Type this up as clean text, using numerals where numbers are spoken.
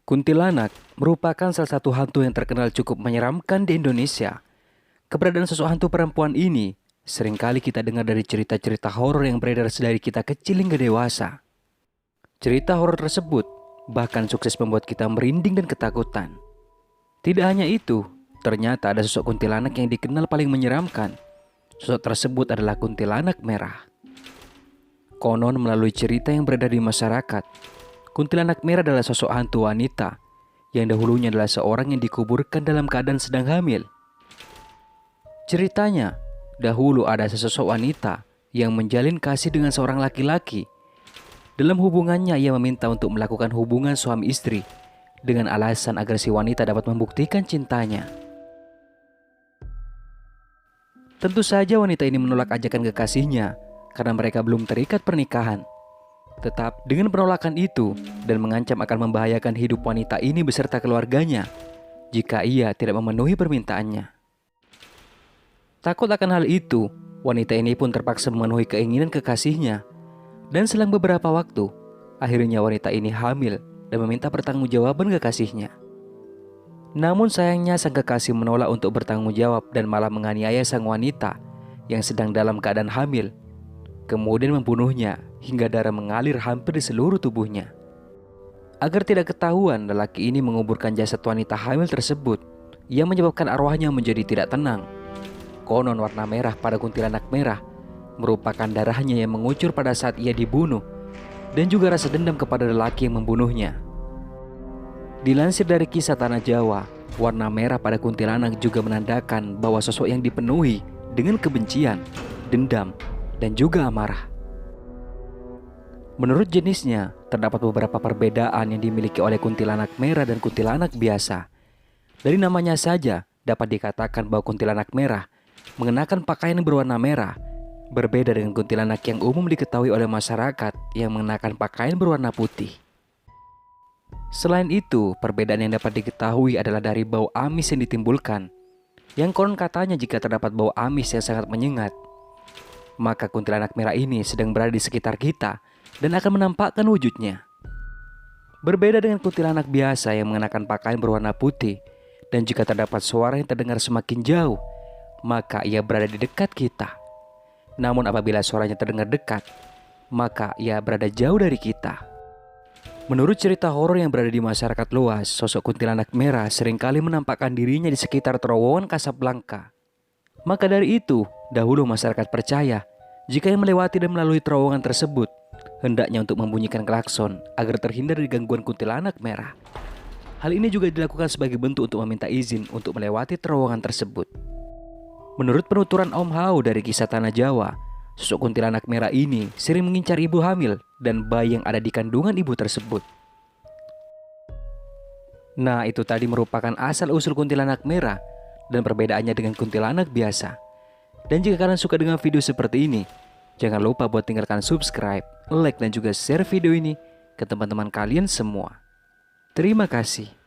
Kuntilanak merupakan salah satu hantu yang terkenal cukup menyeramkan di Indonesia. Keberadaan sosok hantu perempuan ini seringkali kita dengar dari cerita-cerita horor yang beredar dari kita kecil hingga dewasa. Cerita horor tersebut bahkan sukses membuat kita merinding dan ketakutan. Tidak hanya itu, ternyata ada sosok kuntilanak yang dikenal paling menyeramkan. Sosok tersebut adalah kuntilanak merah. Konon melalui cerita yang beredar di masyarakat, kuntilanak merah adalah sosok hantu wanita yang dahulunya adalah seorang yang dikuburkan dalam keadaan sedang hamil. Ceritanya, dahulu ada sesosok wanita yang menjalin kasih dengan seorang laki-laki. Dalam hubungannya ia meminta untuk melakukan hubungan suami istri dengan alasan agar si wanita dapat membuktikan cintanya. Tentu saja wanita ini menolak ajakan kekasihnya karena mereka belum terikat pernikahan. Tetap dengan penolakan itu dan mengancam akan membahayakan hidup wanita ini beserta keluarganya jika ia tidak memenuhi permintaannya. Takut akan hal itu, wanita ini pun terpaksa memenuhi keinginan kekasihnya. Dan selang beberapa waktu, akhirnya wanita ini hamil dan meminta pertanggungjawaban kekasihnya. Namun sayangnya sang kekasih menolak untuk bertanggung jawab dan malah menganiaya sang wanita yang sedang dalam keadaan hamil. Kemudian membunuhnya hingga darah mengalir hampir di seluruh tubuhnya. Agar tidak ketahuan, lelaki ini menguburkan jasad wanita hamil tersebut yang menyebabkan arwahnya menjadi tidak tenang. Konon warna merah pada kuntilanak merah merupakan darahnya yang mengucur pada saat ia dibunuh dan juga rasa dendam kepada lelaki yang membunuhnya. Dilansir dari kisah Tanah Jawa, warna merah pada kuntilanak juga menandakan bahwa sosok yang dipenuhi dengan kebencian, dendam, dan juga amarah. Menurut jenisnya, terdapat beberapa perbedaan yang dimiliki oleh kuntilanak merah dan kuntilanak biasa. Dari namanya saja dapat dikatakan bahwa kuntilanak merah mengenakan pakaian berwarna merah, berbeda dengan kuntilanak yang umum diketahui oleh masyarakat yang mengenakan pakaian berwarna putih. Selain itu, perbedaan yang dapat diketahui adalah dari bau amis yang ditimbulkan, yang konon katanya jika terdapat bau amis yang sangat menyengat, maka kuntilanak merah ini sedang berada di sekitar kita dan akan menampakkan wujudnya. Berbeda dengan kuntilanak biasa yang mengenakan pakaian berwarna putih, dan jika terdapat suara yang terdengar semakin jauh, maka ia berada di dekat kita. Namun apabila suaranya terdengar dekat, maka ia berada jauh dari kita. Menurut cerita horor yang berada di masyarakat luas, sosok kuntilanak merah seringkali menampakkan dirinya di sekitar terowongan Casablanca. Maka dari itu, dahulu masyarakat percaya jika yang melewati dan melalui terowongan tersebut, hendaknya untuk membunyikan klakson agar terhindar dari gangguan kuntilanak merah. Hal ini juga dilakukan sebagai bentuk untuk meminta izin untuk melewati terowongan tersebut. Menurut penuturan Om Hao dari kisah Tanah Jawa, sosok kuntilanak merah ini sering mengincar ibu hamil dan bayi yang ada di kandungan ibu tersebut. Nah, itu tadi merupakan asal-usul kuntilanak merah dan perbedaannya dengan kuntilanak biasa. Dan jika kalian suka dengan video seperti ini, jangan lupa buat tinggalkan subscribe, like, dan juga share video ini ke teman-teman kalian semua. Terima kasih.